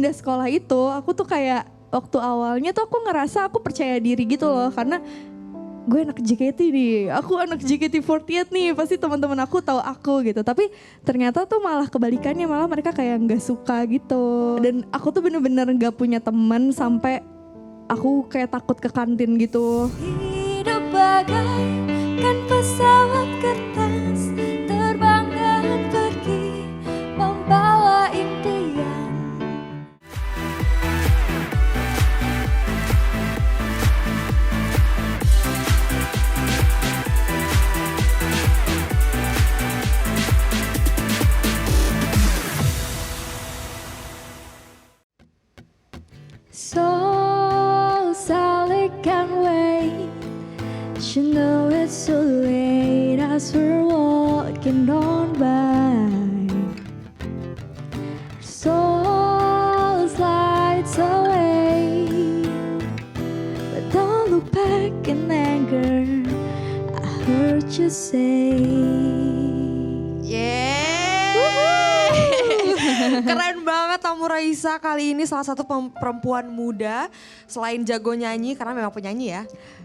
pindah sekolah itu aku tuh kayak waktu awalnya tuh aku ngerasa aku percaya diri gitu loh karena gue anak JKT nih, aku anak JKT48 nih, pasti teman-teman aku tahu aku gitu. Tapi ternyata tuh malah kebalikannya, malah mereka kayak nggak suka gitu. Dan aku tuh bener-bener nggak punya teman sampai aku kayak takut ke kantin gitu. Hidup bagaikan pesawat kertas, terbang dan pergi membawa impian. So Sally can't wait. You know it's so late as we're walking on by. Soul slides away, but don't look back in anger. I heard you say. Keren banget Tamu Raisa kali ini salah satu perempuan muda selain jago nyanyi karena memang penyanyi ya.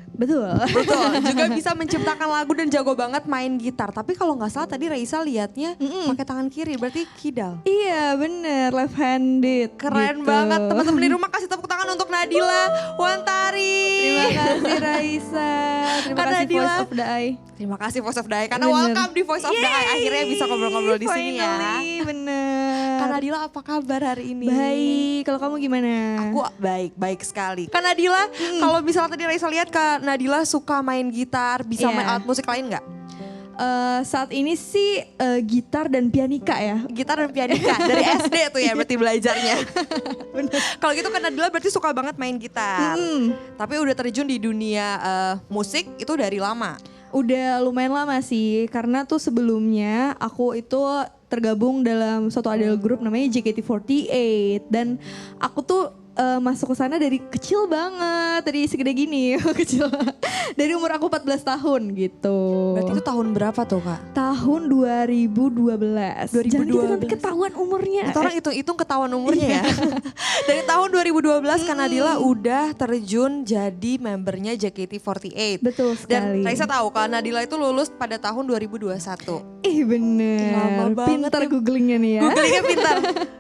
Betul. Betul, juga bisa menciptakan lagu dan jago banget main gitar. Tapi kalau nggak salah tadi Raisa liatnya pakai tangan kiri, berarti kidal. Iya bener, left handed. Keren gitu. banget, teman-teman di rumah kasih tepuk tangan untuk Nadila Wantari. Terima kasih Raisa, terima Kak kasih Nadila. Voice of the Eye. Terima kasih Voice of the Eye karena Bener. welcome di Voice of the Eye. Akhirnya bisa ngobrol-ngobrol di sini ya. Finally, bener. Kak Nadila apa kabar hari ini? Baik, kalau kamu gimana? Aku baik sekali. Kak Nadila, kalau misalnya tadi Raisa lihat Kak Nadila suka main gitar, bisa Iya. main alat musik lain nggak? Saat ini sih gitar dan pianika ya. Gitar dan pianika dari SD tuh ya berarti belajarnya. Kalau gitu Kak Nadila berarti suka banget main gitar. Tapi udah terjun di dunia musik itu dari lama. Udah lumayan lama sih, karena tuh sebelumnya aku itu tergabung dalam suatu idol group namanya JKT48 dan aku tuh masuk ke sana dari kecil banget, dari segede gini, kecil. Dari umur aku 14 tahun gitu. Berarti itu tahun berapa tuh Kak? Tahun 2012. Jangan gitu nanti 2012. ketahuan umurnya. Itu orang hitung ketahuan umurnya ya. Dari tahun 2012 Kak Nadila udah terjun jadi membernya JKT48. Betul sekali. Dan Raisa tahu Kak Nadila itu lulus pada tahun 2021. Ih bener, Lama banget pintar ya. googlingnya nih ya. Googlingnya pintar,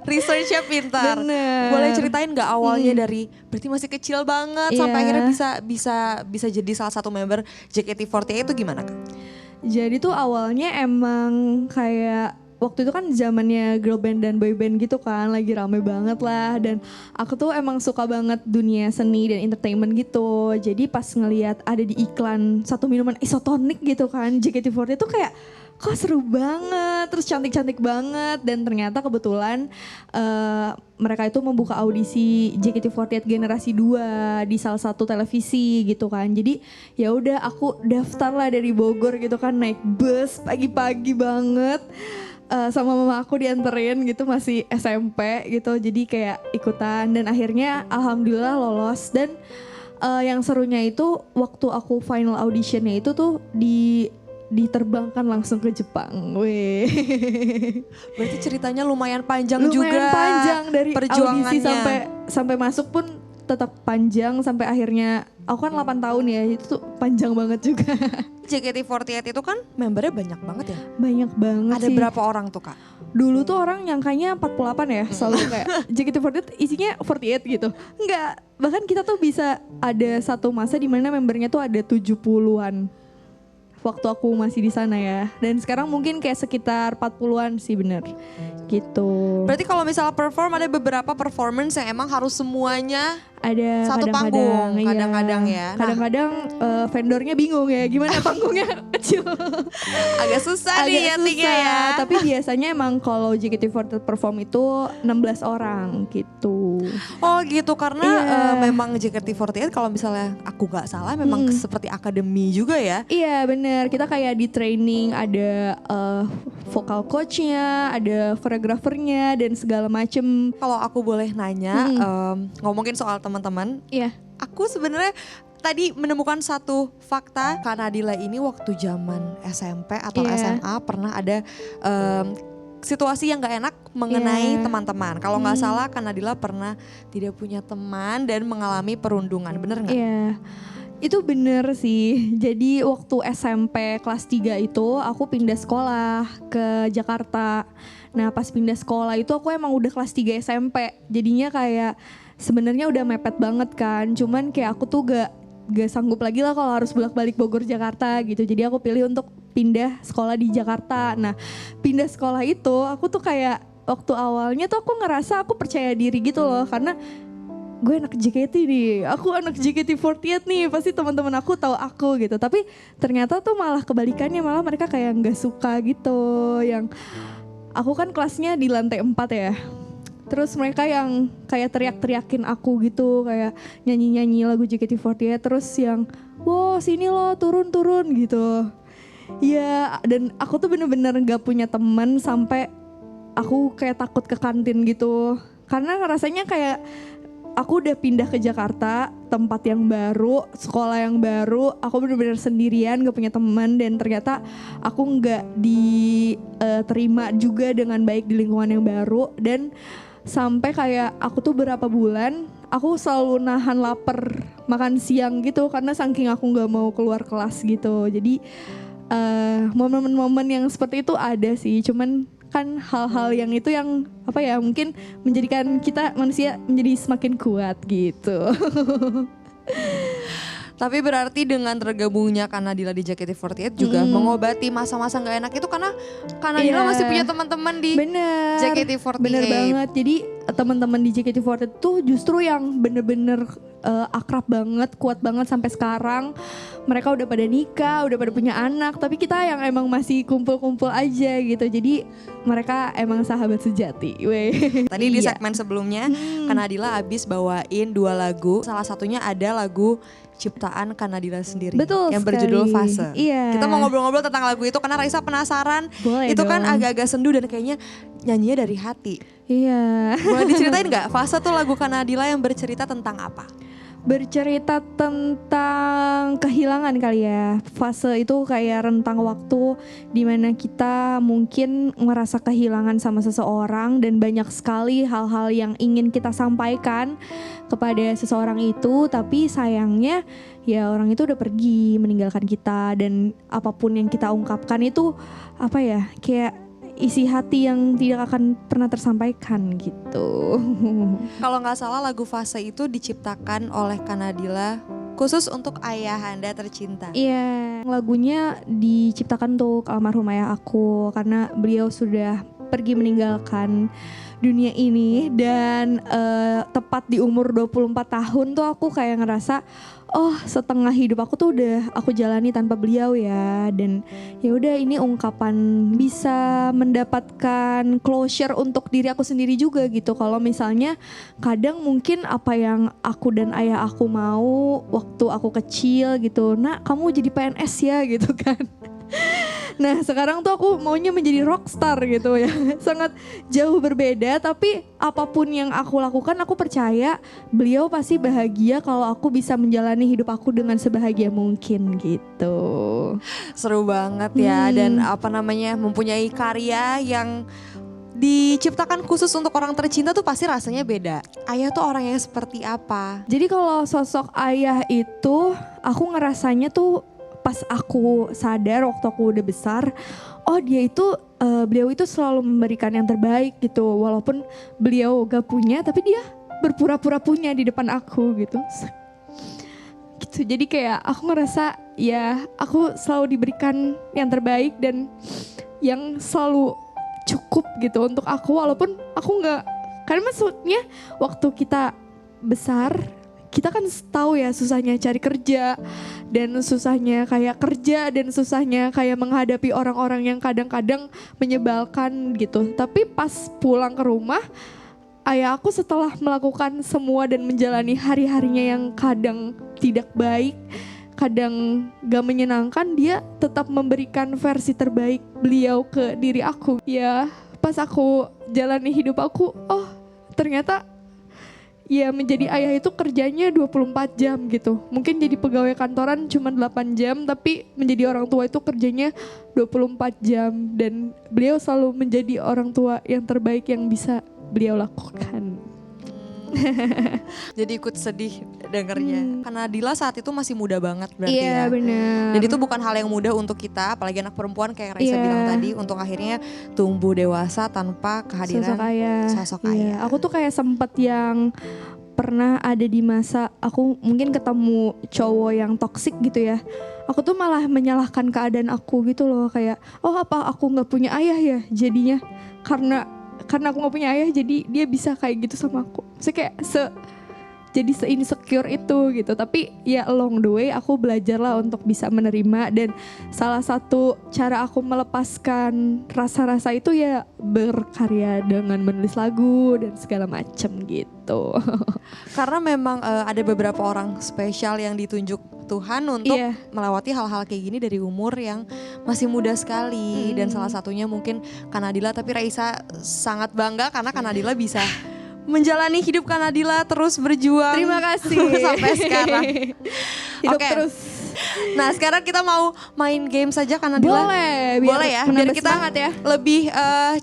researchnya pintar. Bener. Boleh ceritain nggak awalnya dari berarti masih kecil banget Iya. sampai akhirnya bisa jadi salah satu member JKT48 itu gimana Kak? Jadi tuh awalnya emang kayak waktu itu kan zamannya girl band dan boy band gitu kan, lagi rame banget lah. Dan aku tuh emang suka banget dunia seni dan entertainment gitu. Jadi pas ngelihat ada di iklan satu minuman isotonik gitu kan, JKT48 tuh kayak kok seru banget, terus cantik-cantik banget. Dan ternyata kebetulan mereka itu membuka audisi JKT48 generasi 2 di salah satu televisi gitu kan. Jadi ya udah aku daftar lah dari Bogor gitu kan, naik bus pagi-pagi banget. Sama mama aku dianterin gitu, masih SMP gitu, jadi kayak ikutan dan akhirnya alhamdulillah lolos. Dan yang serunya itu waktu aku final auditionnya itu tuh diterbangkan langsung ke Jepang. Weh. Berarti ceritanya lumayan panjang Lumayan juga. panjang dari perjuangannya. audisi sampai masuk pun tetap panjang sampai akhirnya. Aku kan 8 tahun ya, itu tuh panjang banget juga. JKT48 itu kan membernya banyak banget ya. Banyak banget Ada sih. berapa orang tuh Kak? Dulu tuh orang nyangkanya 48 ya, selalu kayak JKT48 isinya 48 gitu. Enggak, bahkan kita tuh bisa ada satu masa di mana membernya tuh ada 70-an. Waktu aku masih di sana ya. Dan sekarang mungkin kayak sekitar 40-an sih bener. Gitu. Berarti kalau misalnya perform ada beberapa performance yang emang harus semuanya Ada satu kadang-kadang, panggung, iya. kadang-kadang ya. Nah. Kadang-kadang vendornya bingung ya, gimana panggungnya kecil. Agak susah nih Agak nyetingnya susah, ya. tapi biasanya emang kalau JKT48 perform itu 16 orang gitu. Oh gitu, karena Iya. memang JKT48 kalau misalnya aku gak salah memang seperti akademi juga ya. Iya bener, kita kayak di training ada vokal coachnya, ada choreografernya dan segala macem. Kalau aku boleh nanya, ngomongin soal teman-teman, Iya. aku sebenarnya tadi menemukan satu fakta, Kak Nadila ini waktu zaman SMP atau Iya. SMA pernah ada situasi yang gak enak mengenai Iya. teman-teman. Kalau nggak salah Kak Nadila pernah tidak punya teman dan mengalami perundungan, bener nggak? Iya, itu bener sih. Jadi waktu SMP kelas 3 itu aku pindah sekolah ke Jakarta. Nah pas pindah sekolah itu aku emang udah kelas 3 SMP. Jadinya kayak sebenarnya udah mepet banget kan. Cuman kayak aku tuh gak sanggup lagi lah kalau harus bolak-balik Bogor Jakarta gitu. Jadi aku pilih untuk pindah sekolah di Jakarta. Nah pindah sekolah itu aku tuh kayak waktu awalnya tuh aku ngerasa aku percaya diri gitu loh. Karena gue anak JKT nih, aku anak JKT48 nih, pasti teman-teman aku tahu aku gitu. Tapi ternyata tuh malah kebalikannya, malah mereka kayak nggak suka gitu. Yang aku kan kelasnya di lantai 4 ya. Terus mereka yang kayak teriak-teriakin aku gitu, kayak nyanyi-nyanyi lagu JKT48. Terus yang, wow sini lo turun-turun gitu. Ya dan aku tuh bener-bener gak punya teman sampai aku kayak takut ke kantin gitu. Karena rasanya kayak aku udah pindah ke Jakarta, tempat yang baru, sekolah yang baru, aku benar-benar sendirian, gak punya teman dan ternyata aku gak diterima juga dengan baik di lingkungan yang baru. Dan sampai kayak aku tuh berapa bulan, aku selalu nahan lapar makan siang gitu karena saking aku gak mau keluar kelas gitu. Jadi momen-momen yang seperti itu ada sih, cuman kan hal-hal yang itu yang apa ya mungkin menjadikan kita manusia menjadi semakin kuat gitu. Tapi berarti dengan tergabungnya Kak Nadila di JKT48 juga mengobati masa-masa gak enak itu karena Kak Nadila masih punya teman-teman di JKT48. Bener banget. Jadi teman-teman di JKT48 tuh justru yang bener-bener akrab banget, kuat banget sampai sekarang. Mereka udah pada nikah, udah pada punya anak, tapi kita yang emang masih kumpul-kumpul aja gitu. Jadi mereka emang sahabat sejati. Tadi di segmen sebelumnya Kak Nadila abis bawain 2 lagu. Salah satunya ada lagu ciptaan Kak Nadila sendiri. Betul yang sekali. berjudul Fase. Iya. Kita mau ngobrol-ngobrol tentang lagu itu karena Raisa penasaran. Boleh itu kan dong. agak-agak sendu dan kayaknya nyanyinya dari hati. Iya. Boleh diceritain gak? Fase tuh lagu Kak Nadila yang bercerita tentang apa? Bercerita tentang kehilangan kali ya. Fase itu kayak rentang waktu dimana kita mungkin merasa kehilangan sama seseorang dan banyak sekali hal-hal yang ingin kita sampaikan kepada seseorang itu, tapi sayangnya ya orang itu udah pergi meninggalkan kita dan apapun yang kita ungkapkan itu apa ya kayak isi hati yang tidak akan pernah tersampaikan gitu. Kalau nggak salah lagu Fase itu diciptakan oleh Kak Nadila khusus untuk ayahanda tercinta. Iya, lagunya diciptakan untuk almarhum ayah aku karena beliau sudah pergi meninggalkan dunia ini dan tepat di umur 24 tahun tuh aku kayak ngerasa oh setengah hidup aku tuh udah aku jalani tanpa beliau ya. Dan ya udah ini ungkapan bisa mendapatkan closure untuk diri aku sendiri juga gitu. Kalau misalnya kadang mungkin apa yang aku dan ayah aku mau waktu aku kecil gitu, nak kamu jadi PNS ya gitu kan. Nah sekarang tuh aku maunya menjadi rockstar gitu ya. Sangat jauh berbeda, tapi apapun yang aku lakukan aku percaya beliau pasti bahagia kalau aku bisa menjalani hidup aku dengan sebahagia mungkin gitu. Seru banget ya dan apa namanya mempunyai karya yang diciptakan khusus untuk orang tercinta tuh pasti rasanya beda. Ayah tuh orang yang seperti apa? Jadi kalau sosok ayah itu aku ngerasanya tuh pas aku sadar waktu aku udah besar, oh dia itu beliau itu selalu memberikan yang terbaik gitu. Walaupun beliau gak punya, tapi dia berpura-pura punya di depan aku gitu. Gitu. Jadi kayak aku ngerasa ya aku selalu diberikan yang terbaik dan yang selalu cukup gitu untuk aku. Walaupun aku gak, karena maksudnya waktu kita besar kita kan tahu ya susahnya cari kerja dan susahnya kayak kerja dan susahnya kayak menghadapi orang-orang yang kadang-kadang menyebalkan gitu. Tapi pas pulang ke rumah, ayah aku setelah melakukan semua dan menjalani hari-harinya yang kadang tidak baik, kadang gak menyenangkan, dia tetap memberikan versi terbaik beliau ke diri aku. Ya pas aku jalani hidup aku, oh ternyata ya menjadi ayah itu kerjanya 24 jam gitu. Mungkin jadi pegawai kantoran cuma 8 jam, tapi menjadi orang tua itu kerjanya 24 jam. Dan beliau selalu menjadi orang tua yang terbaik yang bisa beliau lakukan. Jadi ikut sedih dengernya. Karena Dila saat itu masih muda banget berarti Iya ya. benar. Dan itu bukan hal yang mudah untuk kita, apalagi anak perempuan kayak Raisa Iya. bilang tadi, untuk akhirnya tumbuh dewasa tanpa kehadiran Sosok ayah. sosok Iya. ayah. Aku tuh kayak sempet yang pernah ada di masa aku mungkin ketemu cowok yang toksik gitu ya. Aku tuh malah menyalahkan keadaan aku gitu loh, kayak oh apa aku nggak punya ayah ya jadinya, karena aku nggak punya ayah jadi dia bisa kayak gitu sama aku. Maksudnya kayak jadi se-insecure itu gitu. Tapi ya along the way aku belajar lah untuk bisa menerima. Dan salah satu cara aku melepaskan rasa-rasa itu ya berkarya dengan menulis lagu dan segala macem gitu. Karena memang ada beberapa orang spesial yang ditunjuk Tuhan untuk Iya. melewati hal-hal kayak gini dari umur yang masih muda sekali. Dan salah satunya mungkin Kanadila, tapi Raisa sangat bangga karena Kanadila bisa menjalani hidup Kanadila terus berjuang. Terima kasih. Sampai sekarang. Hidup Oke. terus. Nah sekarang kita mau main game saja Kanadila. Boleh, Boleh ya, biar menambah kita semangat ya. lebih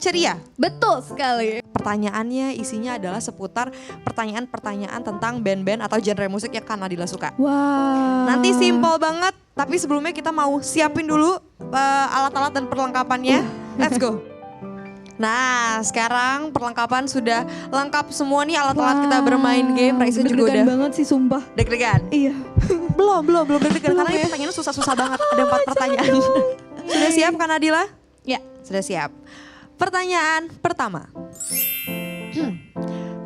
ceria. Betul sekali. Pertanyaannya isinya adalah seputar pertanyaan-pertanyaan tentang band-band atau genre musik yang Kanadila suka. Wah. Nanti simple banget, tapi sebelumnya kita mau siapin dulu alat-alat dan perlengkapannya. Let's go. Nah sekarang perlengkapan sudah lengkap semua nih, alat-alat kita bermain game. Raisa juga Deg-degan udah banget sih sumpah. deg-degan. Iya. Belum deg-degan karena ini ya. pertanyaannya susah-susah banget. Ada 4 pertanyaan. Sudah siap Kanadila? Ya. Sudah siap. Pertanyaan pertama.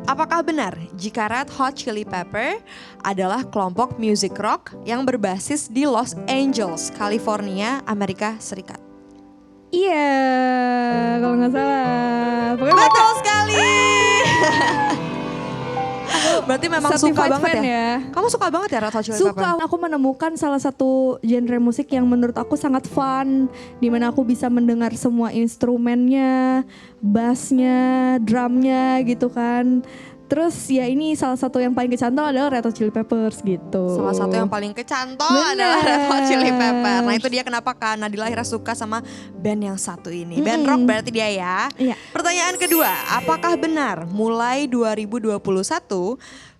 Apakah benar jika Red Hot Chili Pepper adalah kelompok music rock yang berbasis di Los Angeles, California, Amerika Serikat? Iya, kalau nggak salah. Pokoknya Betul sekali. Berarti memang suka certified banget fan ya? Kamu suka banget ya Red Hot Chili Pepper? Suka, aku menemukan salah satu genre musik yang menurut aku sangat fun, dimana aku bisa mendengar semua instrumennya, bassnya, drumnya gitu kan. Terus ya ini salah satu yang paling kecantol adalah Red Hot Chili Peppers gitu. Salah satu yang paling kecantol Bener. adalah Red Hot Chili Pepper. Nah itu dia kenapa Kanadila akhirnya suka sama band yang satu ini. Band rock berarti dia ya. Iya. Pertanyaan kedua, apakah benar mulai 2021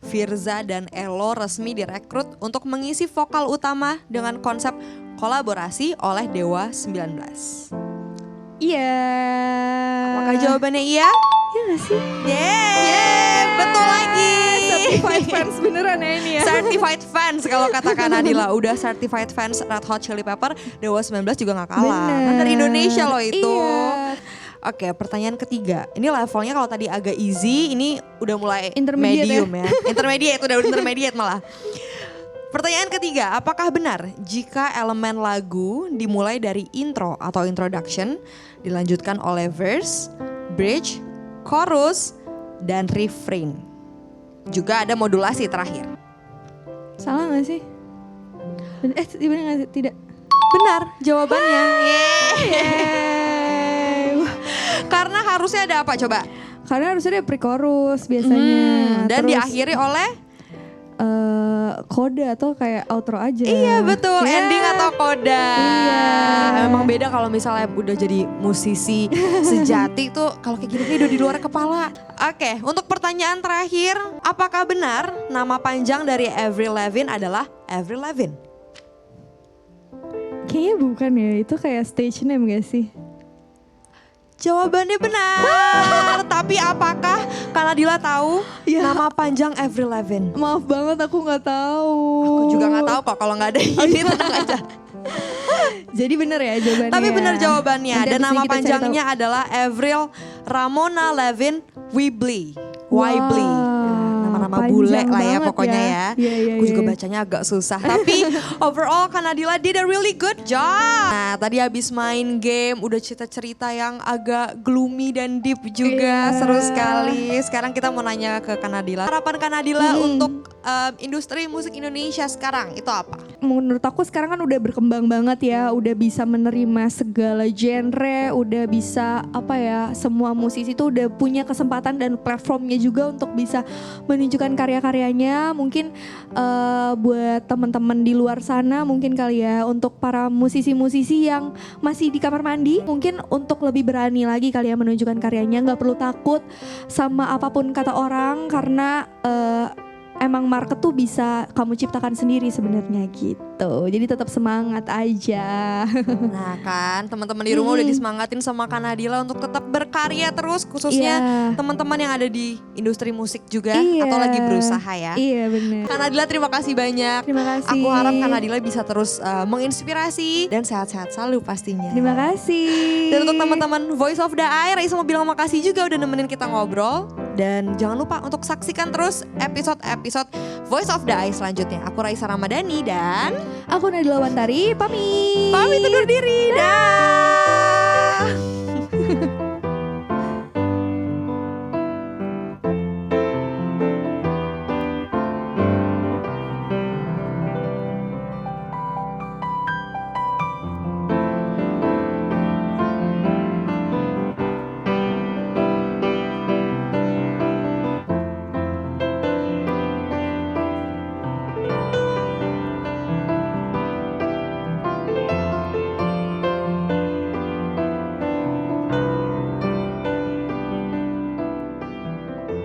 Firza dan Elo resmi direkrut untuk mengisi vokal utama dengan konsep kolaborasi oleh Dewa 19? Iya. Apakah jawabannya iya? Iya gak sih? Yeay, betul lagi. Certified fans beneran ya ini ya. Certified fans kalau kata Kanadila. Udah certified fans Red Hot Chili Pepper, Dewa 19 juga gak kalah. Kan dari Indonesia loh itu. Iya. Oke, pertanyaan ketiga. Ini levelnya kalau tadi agak easy, ini udah mulai Intermediate medium ya. Intermediate, udah intermediate malah. Pertanyaan ketiga, apakah benar jika elemen lagu dimulai dari intro atau introduction, dilanjutkan oleh verse, bridge, chorus, dan refrain. Juga ada modulasi terakhir. Salah gak sih? Bener gak sih? Tidak. Benar jawabannya. Yeay. Yeay. Karena harusnya ada apa coba? Karena harusnya ada pre-chorus biasanya. Dan Terus, diakhiri oleh? kode atau kayak outro aja. Iya betul, Ya. ending atau koda. Iya. Memang beda kalau misalnya udah jadi musisi sejati tuh kalau kayak gini udah di luar kepala. Oke, untuk pertanyaan terakhir, apakah benar nama panjang dari Avril Lavigne adalah Avril Lavigne? Kayaknya bukan ya, itu kayak stage name gak sih? Jawabannya benar. Tapi apakah Kanadila tahu Ya. nama panjang Avril Lavigne? Maaf banget aku nggak tahu. Aku juga nggak tahu kok kalau nggak ada ini tenang aja. Jadi bener ya jawabannya. Tapi benar jawabannya. Nanti Dan abis ini nama kita cari panjangnya adalah Avril Ramona Lavigne Whibley. Whibley. Nama-nama panjang bule lah ya banget pokoknya ya. ya. Iya, Aku juga iya. bacanya agak susah. Tapi overall Kanadila did a really good job. Nah tadi habis main game udah cerita-cerita yang agak gloomy dan deep juga. Iya. Seru sekali. Sekarang kita mau nanya ke Kanadila. Harapan Kanadila untuk industri musik Indonesia sekarang itu apa? menurut aku sekarang kan udah berkembang banget ya, udah bisa menerima segala genre, udah bisa semua musisi itu udah punya kesempatan dan platformnya juga untuk bisa menunjukkan karya-karyanya. Mungkin buat teman-teman di luar sana mungkin kali ya, untuk para musisi-musisi yang masih di kamar mandi, mungkin untuk lebih berani lagi kali ya menunjukkan karyanya, nggak perlu takut sama apapun kata orang, karena emang market tuh bisa kamu ciptakan sendiri sebenarnya gitu. Jadi tetap semangat aja. Nah kan teman-teman di rumah udah disemangatin sama Kak Nadila untuk tetap berkarya terus, khususnya teman-teman yang ada di industri musik juga atau lagi berusaha ya. Iya benar. Kak Nadila terima kasih banyak. Terima kasih. Aku harap Kak Nadila bisa terus menginspirasi dan sehat-sehat selalu pastinya. Terima kasih. Dan untuk teman-teman Voice of the Eye, Raisa mau bilang makasih juga udah nemenin kita ngobrol. Dan jangan lupa untuk saksikan terus episode-episode Voice of the Eye selanjutnya. Aku Raisa Ramadhani dan aku Nadila Wantari, pamit. Pamit undur diri. Dah.